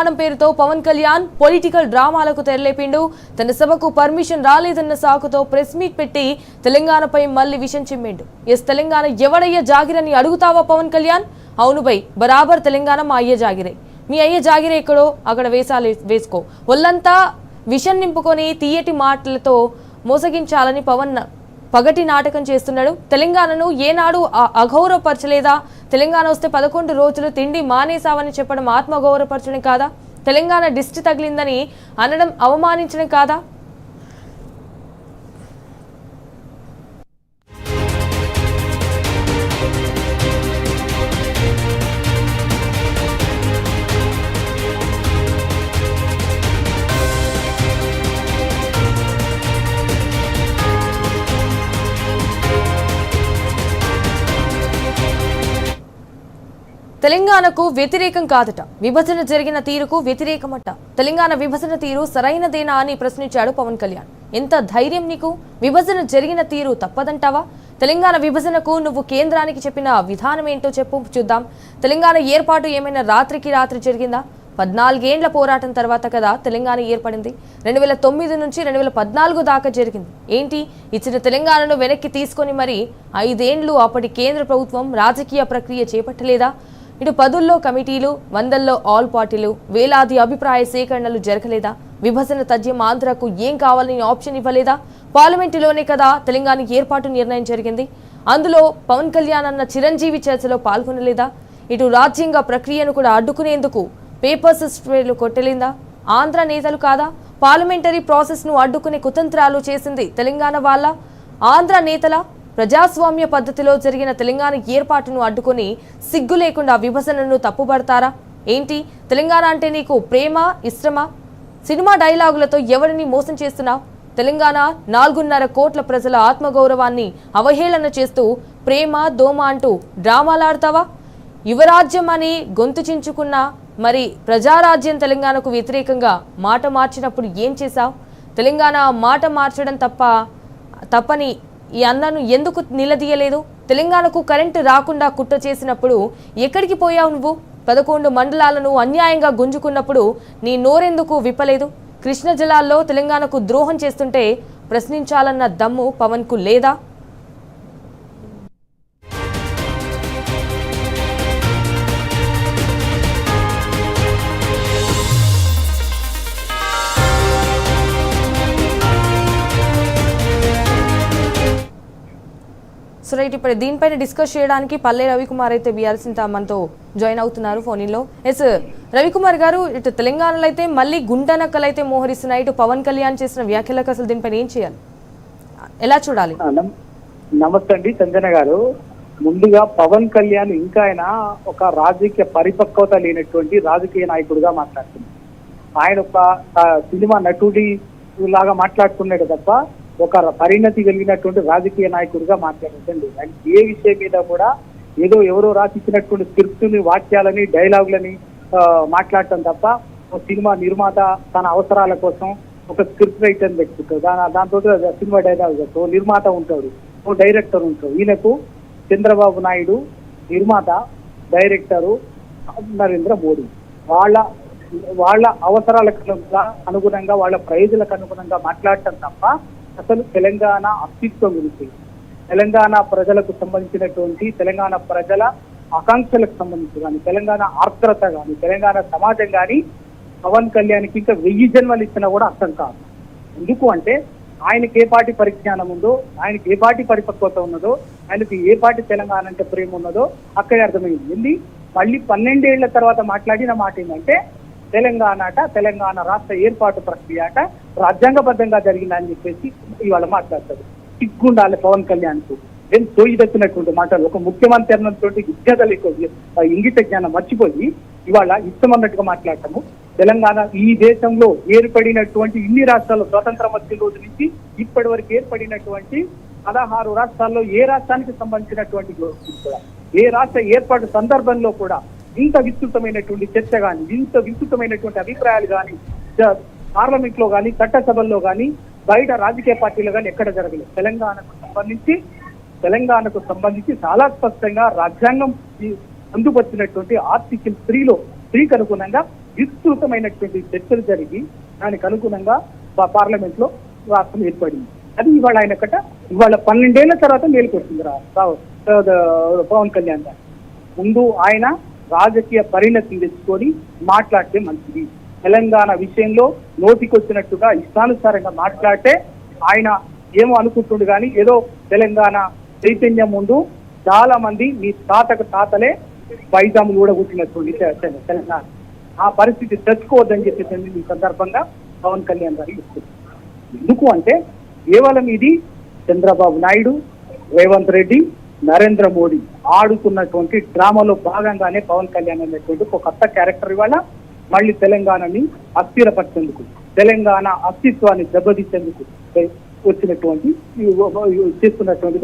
నిర్మాణం పేరుతో పవన్ కళ్యాణ్ పొలిటికల్ డ్రామాలకు తెరలేపిండు. తన సభకు పర్మిషన్ రాలేదన్న సాకుతో ప్రెస్ మీట్ పెట్టి తెలంగాణపై మళ్లీ విషం చిమ్మిండు. తెలంగాణ ఎవడయ్య జాగిరని అడుగుతావా పవన్ కళ్యాణ్? అవును బై, బరాబర్ తెలంగాణ మా అయ్య జాగిరే. మీ అయ్య జాగిరే ఎక్కడో అక్కడ వేసుకో. ఒళ్ళంతా విషం నింపుకొని తీయటి మాటలతో మోసగించాలని పవన్ పగటి నాటకం చేస్తున్నాడు. తెలంగాణను ఏనాడు అగౌరవపరచలేదా? తెలంగాణ వస్తే 11 రోజులు తిండి మానేసావని చెప్పడం ఆత్మగౌరవపరచడం కాదా? తెలంగాణ దిష్టి తగిలిందని అనడం అవమానించడం కాదా? తెలంగాణకు వ్యతిరేకం కాదట, విభజన జరిగిన తీరుకు వ్యతిరేకమట. తెలంగాణ విభజన తీరు సరైనదేనా అని ప్రశ్నించాడు పవన్ కళ్యాణ్. ఎంత ధైర్యం నీకు? విభజన జరిగిన తీరు తప్పదంటావా? తెలంగాణ విభజనకు నువ్వు కేంద్రానికి చెప్పిన విధానం ఏంటో చెప్పు చూద్దాం. తెలంగాణ ఏర్పాటు ఏమైనా రాత్రికి రాత్రి జరిగిందా? 14 ఏండ్ల పోరాటం తర్వాత కదా తెలంగాణ ఏర్పడింది. 2009 నుంచి 2014 దాకా జరిగింది. ఏంటి, ఇచ్చిన తెలంగాణను వెనక్కి తీసుకొని మరి 5 ఏండ్లు అప్పటి కేంద్ర ప్రభుత్వం రాజకీయ ప్రక్రియ చేపట్టలేదా? ఇటు 10ల్లో కమిటీలు, 100ల్లో ఆల్ పార్టీలు, వేలాది అభిప్రాయ సేకరణలు జరగలేదా? విభజన తథ్యం ఆంధ్రకు ఏం కావాలని ఆప్షన్ ఇవ్వలేదా? పార్లమెంటులోనే కదా తెలంగాణ ఏర్పాటు నిర్ణయం జరిగింది. అందులో పవన్ కళ్యాణ్ అన్న చిరంజీవి చర్చలో పాల్గొనలేదా? ఇటు రాజ్యాంగ ప్రక్రియను కూడా అడ్డుకునేందుకు పేపర్స్ స్ప్రేలు కొట్టలేదా? ఆంధ్ర నేతలు కాదా? పార్లమెంటరీ ప్రాసెస్ ను అడ్డుకునే కుతంత్రాలు చేసింది తెలంగాణ వాళ్ళ? ఆంధ్ర నేతల ప్రజాస్వామ్య పద్ధతిలో జరిగిన తెలంగాణ ఏర్పాటును అడ్డుకొని సిగ్గు లేకుండా విభజనను తప్పుపడతారా? ఏంటి, తెలంగాణ అంటే నీకు ప్రేమ, ఇష్టమా? సినిమా డైలాగులతో ఎవరిని మోసం చేస్తున్నావు? తెలంగాణ 4.5 కోట్ల ప్రజల ఆత్మగౌరవాన్ని అవహేళన చేస్తూ ప్రేమ దోమ అంటూ డ్రామాలాడతావా? యువరాజ్యం అని గొంతు చించుకున్న మరి ప్రజారాజ్యం తెలంగాణకు వ్యతిరేకంగా మాట మార్చినప్పుడు ఏం చేశావు? తెలంగాణ మాట మార్చడం తప్పని ఈ అన్నను ఎందుకు నిలదీయలేదు? తెలంగాణకు కరెంటు రాకుండా కుట్ర చేసినప్పుడు ఎక్కడికి పోయావు నువ్వు? 11 మండలాలను అన్యాయంగా గుంజుకున్నప్పుడు నీ నోరెందుకు విప్పలేదు? కృష్ణ జలాల్లో తెలంగాణకు ద్రోహం చేస్తుంటే ప్రశ్నించాలన్న దమ్ము పవన్కు లేదా? సో రైట్, ఇప్పుడు దీనిపైన డిస్కస్ చేయడానికి పల్లె రవికుమార్ అయితే బీఆర్ఎస్ మనతో జాయిన్ అవుతున్నారు ఫోన్లో. ఎస్ రవికుమార్ గారు, ఇటు తెలంగాణలో అయితే మళ్ళీ గుంటనక్కలు అయితే మోహరిస్తున్నాయి. ఇటు పవన్ కళ్యాణ్ చేసిన వ్యాఖ్యలకు అసలు దీనిపైన ఏం చేయాలి, ఎలా చూడాలి? నమస్తే అండి సంజన గారు. ముందుగా పవన్ కళ్యాణ్ ఇంకా ఆయన ఒక రాజకీయ పరిపక్వత లేనటువంటి రాజకీయ నాయకుడిగా మాట్లాడుతున్నారు. ఆయన ఒక సినిమా నటుడి లాగా మాట్లాడుతున్నాడు తప్ప ఒక పరిణతి కలిగినటువంటి రాజకీయ నాయకుడిగా మాట్లాడుతుంది. అండ్ ఏ విషయం మీద కూడా ఏదో ఎవరో రాసిచ్చినటువంటి స్క్రిప్ట్ని, వాక్యాలని, డైలాగులని మాట్లాడటం తప్ప సినిమా నిర్మాత తన అవసరాల కోసం ఒక స్క్రిప్ట్ రైటర్ పెట్టుకుంటాడు. దాంతో సినిమా డైలాగ్ ఓ నిర్మాత ఉంటాడు, ఓ డైరెక్టర్ ఉంటాడు. ఈయనకు చంద్రబాబు నాయుడు నిర్మాత, డైరెక్టరు, నరేంద్ర మోడీ వాళ్ళ అవసరాలకు అనుగుణంగా, వాళ్ళ ప్రయోజనాలకు అనుగుణంగా మాట్లాడటం తప్ప అసలు తెలంగాణ అస్తిత్వం గురించి, తెలంగాణ ప్రజలకు సంబంధించినటువంటి తెలంగాణ ప్రజల ఆకాంక్షలకు సంబంధించి కానీ, తెలంగాణ ఆర్ద్రత కానీ, తెలంగాణ సమాజం కానీ పవన్ కళ్యాణ్కి ఇంకా 1000 జన్మలు ఇచ్చినా కూడా అర్థం కాదు. ఎందుకు అంటే ఆయనకి ఏ పార్టీ పరిజ్ఞానం ఉందో, ఆయనకి ఏ పార్టీ పరిపక్వత ఉన్నదో, ఆయనకి ఏ పార్టీ తెలంగాణ అంటే ప్రేమ ఉన్నదో అక్కడే అర్థమైంది. మళ్ళీ 12 ఏళ్ల తర్వాత మాట్లాడిన మాట ఏంటంటే తెలంగాణ రాష్ట్ర ఏర్పాటు ప్రక్రియ అట రాజ్యాంగబద్ధంగా జరిగిందని చెప్పేసి ఇవాళ మాట్లాడతారు. సిగ్గుండాలి పవన్ కళ్యాణ్ కు. ఏం సోయి తెచ్చినటువంటి మాటలు. ఒక ముఖ్యమంత్రి అన్నటువంటి విజ్ఞతలు, ఇంగిత జ్ఞానం మర్చిపోయి ఇవాళ ఇష్టం అన్నట్టుగా మాట్లాడటము. తెలంగాణ ఈ దేశంలో ఏర్పడినటువంటి ఇన్ని రాష్ట్రాల్లో స్వతంత్రం వచ్చిన రోజు నుంచి ఇప్పటి వరకు ఏర్పడినటువంటి 16 రాష్ట్రాల్లో ఏ రాష్ట్రానికి సంబంధించినటువంటి ఏ రాష్ట్ర ఏర్పాటు సందర్భంలో కూడా ఇంత విస్తృతమైనటువంటి చర్చ కానీ, ఇంత విస్తృతమైనటువంటి అభిప్రాయాలు కానీ పార్లమెంట్ లో కానీ, చట్టసభల్లో కానీ, బయట రాజకీయ పార్టీలు కానీ ఎక్కడ జరగలేదు. తెలంగాణకు సంబంధించి చాలా స్పష్టంగా రాజ్యాంగం పొందుపరిచినటువంటి ఆర్టికల్ 3లో 3కి అనుగుణంగా విస్తృతమైనటువంటి చర్చలు జరిగి దానికి అనుగుణంగా పార్లమెంట్ లో రాష్ట్రం ఏర్పడింది. అది ఇవాళ ఆయనకట ఇవాళ 12 ఏళ్ల తర్వాత మేలుకొచ్చింది పవన్ కళ్యాణ్ గారు. ముందు ఆయన రాజకీయ పరిణతిని తెచ్చుకొని మాట్లాడితే మంచిది. తెలంగాణ విషయంలో నోటికొచ్చినట్టుగా ఇష్టానుసారంగా మాట్లాడితే ఆయన ఏమో అనుకుంటుండు కానీ ఏదో తెలంగాణ చైతన్యం ముందు చాలా మంది మీ తాతలే పైజాములు కూడా కూర్చున్నట్టుండి తెలంగాణ. ఆ పరిస్థితి తెచ్చుకోవద్దని చెప్పేసి ఈ సందర్భంగా పవన్ కళ్యాణ్ గారు చెప్తున్నారు. ఎందుకు అంటే కేవలం ఇది చంద్రబాబు నాయుడు, రేవంత్ రెడ్డి, నరేంద్ర మోడీ ఆడుతున్నటువంటి డ్రామాలో భాగంగానే పవన్ కళ్యాణ్ అనేటువంటి ఒక కొత్త క్యారెక్టర్ ఇవాళ మళ్ళీ తెలంగాణని అస్థిరపరిచేందుకు, తెలంగాణ అస్తిత్వాన్ని దెబ్బతీసేందుకు వచ్చినటువంటి చేస్తున్నటువంటి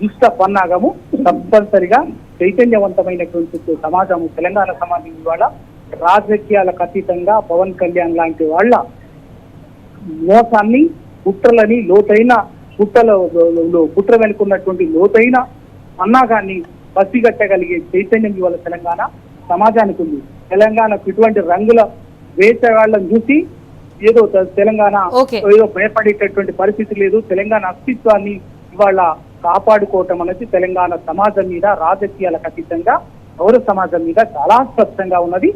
దుష్ట పన్నాగము. తప్పనిసరిగా చైతన్యవంతమైనటువంటి సమాజము తెలంగాణ సమాజం ఇవాళ రాజకీయాలకు అతీతంగా పవన్ కళ్యాణ్ లాంటి వాళ్ళ మోసాన్ని, కుట్రలని, లోతైన కుట్ర వెనుకున్నటువంటి లోతైన పన్నాగాన్ని పసిగట్టగలిగే చైతన్యం ఇవాళ తెలంగాణ సమాజానికి ఉంది. తెలంగాణకు ఇటువంటి రంగుల వేసవాళ్ళని చూసి ఏదో తెలంగాణ ఏదో భయపడేటటువంటి పరిస్థితి లేదు. తెలంగాణ అస్తిత్వాన్ని ఇవాళ కాపాడుకోవటం అనేది తెలంగాణ సమాజం మీద, రాజకీయాలకు అతీతంగా పౌర సమాజం మీద చాలా స్పష్టంగా ఉన్నది.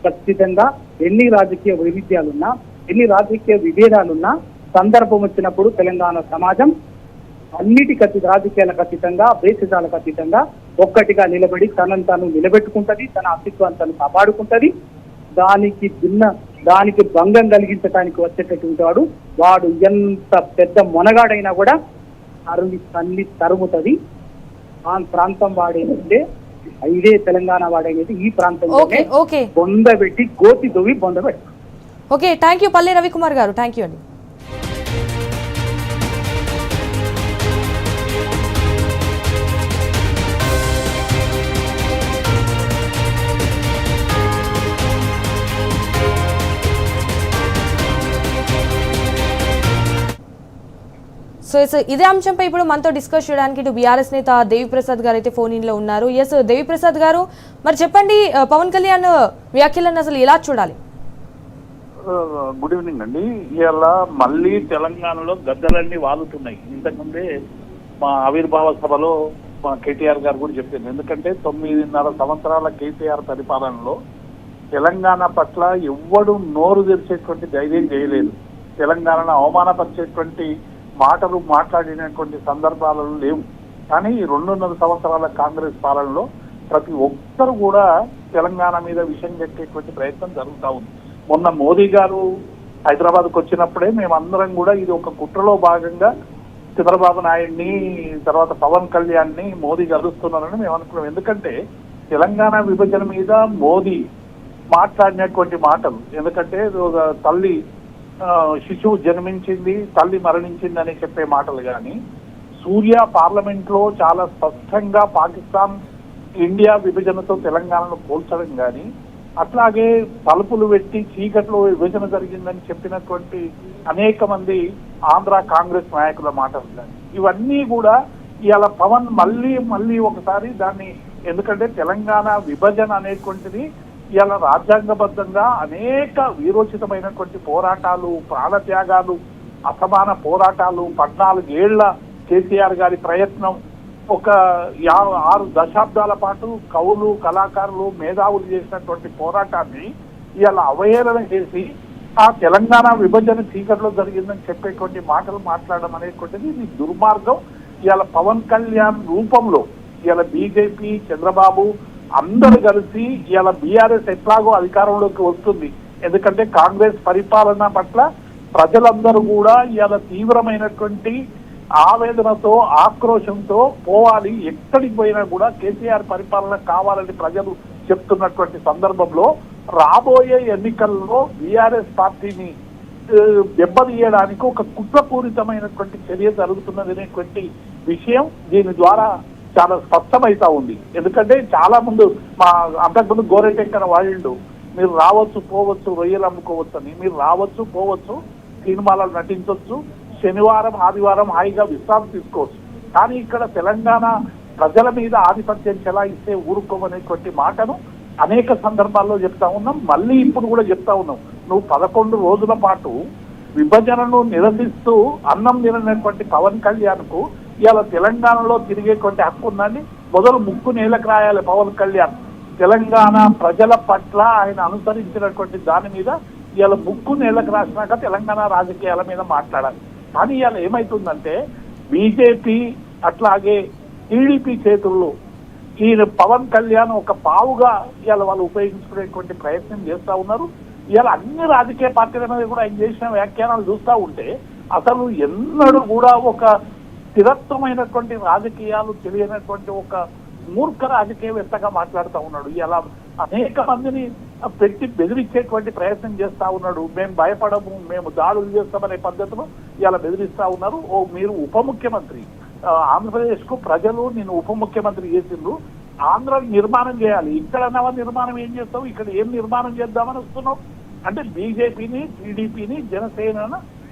ఖచ్చితంగా ఎన్ని రాజకీయ వైవిధ్యాలున్నా, ఎన్ని రాజకీయ విభేదాలున్నా సందర్భం వచ్చినప్పుడు తెలంగాణ సమాజం అన్నిటికీ రాజకీయాలకు అతీతంగా, భేషజాలకు అతీతంగా ఒక్కటిగా నిలబడి తనను తాను నిలబెట్టుకుంటది, తన అస్తిత్వాన్ని తను కాపాడుకుంటది. దానికి భంగం కలిగించడానికి వచ్చేటటువంటి వాడు ఎంత పెద్ద మొనగాడైనా కూడా తల్లి తరుముతుంది. ఆ ప్రాంతం వాడేంటే ఇదే తెలంగాణ వాడేది ఈ ప్రాంతంలో బొందబెట్టి గోతి దొవి బొందబెట్టి. ఓకే, థ్యాంక్ యూ పల్లె రవికుమార్ గారు. థ్యాంక్ యూ అండి. సో ఇదే అంశంపై ఇప్పుడు మనతో డిస్కస్ చేయడానికి ఇటు బీఆర్ఎస్ నేత దేవిప్రసాద్ గారు అయితే ఫోన్ ఇన్ లో ఉన్నారు. ఎస్ దేవిప్రసాద్ గారు, మరి చెప్పండి, పవన్ కళ్యాణ్ వ్యాఖ్యలను అసలు ఎలా చూడాలి? గుడ్ ఈవినింగ్ అండి. ఇవాళ మళ్ళీ తెలంగాణలో గద్దలన్నీ వాలుతున్నాయి. ఇంతకుముందే మా ఆవిర్భావ సభలో మా కేటీఆర్ గారు కూడా చెప్పారు. ఎందుకంటే 9.5 సంవత్సరాల కేటీఆర్ పరిపాలనలో తెలంగాణ పట్ల ఎవ్వడు నోరు తెరిచేటువంటి ధైర్యం చేయలేదు. తెలంగాణను అవమానపరిచేటువంటి మాటలు మాట్లాడినటువంటి సందర్భాలలో లేవు. కానీ 2.5 సంవత్సరాల కాంగ్రెస్ పాలనలో ప్రతి ఒక్కరు కూడా తెలంగాణ మీద విషయం కట్టేటువంటి ప్రయత్నం జరుగుతూ ఉంది. మొన్న మోదీ గారు హైదరాబాద్కు వచ్చినప్పుడే మేమందరం కూడా ఇది ఒక కుట్రలో భాగంగా చంద్రబాబు నాయుడిని, తర్వాత పవన్ కళ్యాణ్ని మోదీ కలుస్తున్నారని మేము అనుకున్నాం. ఎందుకంటే తెలంగాణ విభజన మీద మోదీ మాట్లాడినటువంటి మాటలు, ఎందుకంటే తల్లి శిశువు జన్మించింది, తల్లి మరణించింది అని చెప్పే మాటలు కానీ, సూర్య పార్లమెంట్ లో చాలా స్పష్టంగా పాకిస్తాన్ ఇండియా విభజనతో తెలంగాణను పోల్చడం కానీ, అట్లాగే తలుపులు పెట్టి చీకట్లో విభజన జరిగిందని చెప్పినటువంటి అనేక మంది ఆంధ్ర కాంగ్రెస్ నాయకుల మాటలు కానీ, ఇవన్నీ కూడా ఇవాళ పవన్ మళ్ళీ ఒకసారి దాన్ని, ఎందుకంటే తెలంగాణ విభజన అనేటువంటిది ఇవాళ రాజ్యాంగబద్ధంగా అనేక వీరోచితమైనటువంటి పోరాటాలు, ప్రాణత్యాగాలు, అసమాన పోరాటాలు, 14 ఏళ్ల కేసీఆర్ గారి ప్రయత్నం, ఒక 6 దశాబ్దాల పాటు కవులు, కళాకారులు, మేధావులు చేసినటువంటి పోరాటాన్ని ఇవాళ అవహేళన చేసి ఆ తెలంగాణ విభజన చీకట్లో జరిగిందని చెప్పేటువంటి మాటలు మాట్లాడడం అనేటువంటిది ఇది దుర్మార్గం. ఇవాళ పవన్ కళ్యాణ్ రూపంలో ఇవాళ బీజేపీ, చంద్రబాబు అందరూ కలిసి ఇవాళ బీఆర్ఎస్ ఎట్లాగో అధికారంలోకి వస్తుంది. ఎందుకంటే కాంగ్రెస్ పరిపాలన పట్ల ప్రజలందరూ కూడా ఇవాళ తీవ్రమైనటువంటి ఆవేదనతో, ఆక్రోశంతో పోవాలి. ఎక్కడికి పోయినా కూడా కేసీఆర్ పరిపాలన కావాలని ప్రజలు చెప్తున్నటువంటి సందర్భంలో రాబోయే ఎన్నికల్లో బీఆర్ఎస్ పార్టీని దెబ్బతీయడానికి ఒక కుట్రపూరితమైనటువంటి చర్య జరుగుతున్నది అనేటువంటి విషయం దీని ద్వారా చాలా స్పష్టమైతా ఉంది. ఎందుకంటే చాలా ముందు అంతకుముందు గోరెటెక్కన వాళ్ళు మీరు రావచ్చు పోవచ్చు, రొయ్యలు అమ్ముకోవచ్చు అని, మీరు రావచ్చు పోవచ్చు, సినిమాలలో నటించవచ్చు, శనివారం ఆదివారం హాయిగా విశ్రాంతి తీసుకోవచ్చు. కానీ ఇక్కడ తెలంగాణ ప్రజల మీద ఆధిపత్యం చెలాయిస్తే ఊరుకోమనేటువంటి మాటను అనేక సందర్భాల్లో చెప్తా ఉన్నాం, మళ్ళీ ఇప్పుడు కూడా చెప్తా ఉన్నాం. నువ్వు 11 రోజుల పాటు విభజనను నిరసిస్తూ అన్నం తినటువంటి పవన్ కళ్యాణ్కు ఇవాళ తెలంగాణలో తిరిగేటువంటి హక్కు ఉందండి. మొదలు ముక్కు నేలకు రాయాలి పవన్ కళ్యాణ్. తెలంగాణ ప్రజల పట్ల ఆయన అనుసరించినటువంటి దాని మీద ఇవాళ ముక్కు నేలకు రాసినాక తెలంగాణ రాజకీయాల మీద మాట్లాడాలి. కానీ ఇవాళ ఏమైతుందంటే బీజేపీ అట్లాగే టీడీపీ చేతుల్లో ఈ పవన్ కళ్యాణ్ ఒక పావుగా ఇవాళ వాళ్ళు ఉపయోగించుకునేటువంటి ప్రయత్నం చేస్తూ ఉన్నారు. ఇవాళ అన్ని రాజకీయ పార్టీల మీద కూడా ఆయన చేసిన వ్యాఖ్యానాలు చూస్తూ ఉంటే అసలు ఎన్నడూ కూడా ఒక స్థిరత్వమైనటువంటి రాజకీయాలు తెలియనటువంటి ఒక మూర్ఖ రాజకీయవేత్తగా మాట్లాడుతూ ఉన్నాడు. ఇలా అనేక మందిని పెట్టి బెదిరించేటువంటి ప్రయత్నం చేస్తా ఉన్నాడు. మేము భయపడము, మేము దాడులు చేస్తామనే పద్ధతిలో ఇలా బెదిరిస్తా ఉన్నారు. మీరు ఉప ముఖ్యమంత్రి, ఆంధ్రప్రదేశ్ కు ప్రజలు నేను ఉప ముఖ్యమంత్రి చేసిండ్రు, ఆంధ్ర నిర్మాణం చేయాలి, ఇక్కడ నవ నిర్మాణం ఏం చేస్తావు, ఇక్కడ ఏం నిర్మాణం చేద్దామని వస్తున్నావు అంటే బీజేపీని, టీడీపీని, జనసేన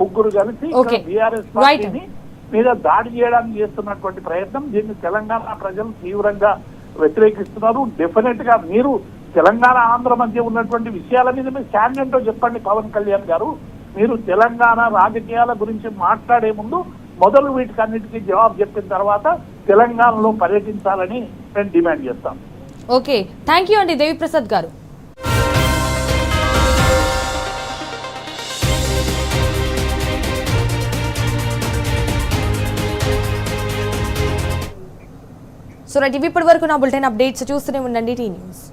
ముగ్గురు కలిసి బీఆర్ఎస్ పార్టీని మీద దాడి చేయడానికి చేస్తున్నటువంటి ప్రయత్నం. దీన్ని తెలంగాణ ప్రజలు తీవ్రంగా వ్యతిరేకిస్తున్నారు. డెఫినెట్ గా మీరు తెలంగాణ ఆంధ్ర మధ్య ఉన్నటువంటి విషయాల మీద మీరు స్టాండ్ ఏంటో చెప్పండి పవన్ కళ్యాణ్ గారు. మీరు తెలంగాణ రాజకీయాల గురించి మాట్లాడే ముందు మొదలు వీటికన్నిటికీ జవాబు చెప్పిన తర్వాత తెలంగాణలో పర్యటించాలని నేను డిమాండ్ చేస్తాను. ఓకే, థ్యాంక్ యూ అండి దేవిప్రసాద్ గారు. సో రైట్, ఇప్పటి వరకు నా బులెటిన్ అప్డేట్స్ చూస్తూనే ఉండండి టీ న్యూస్.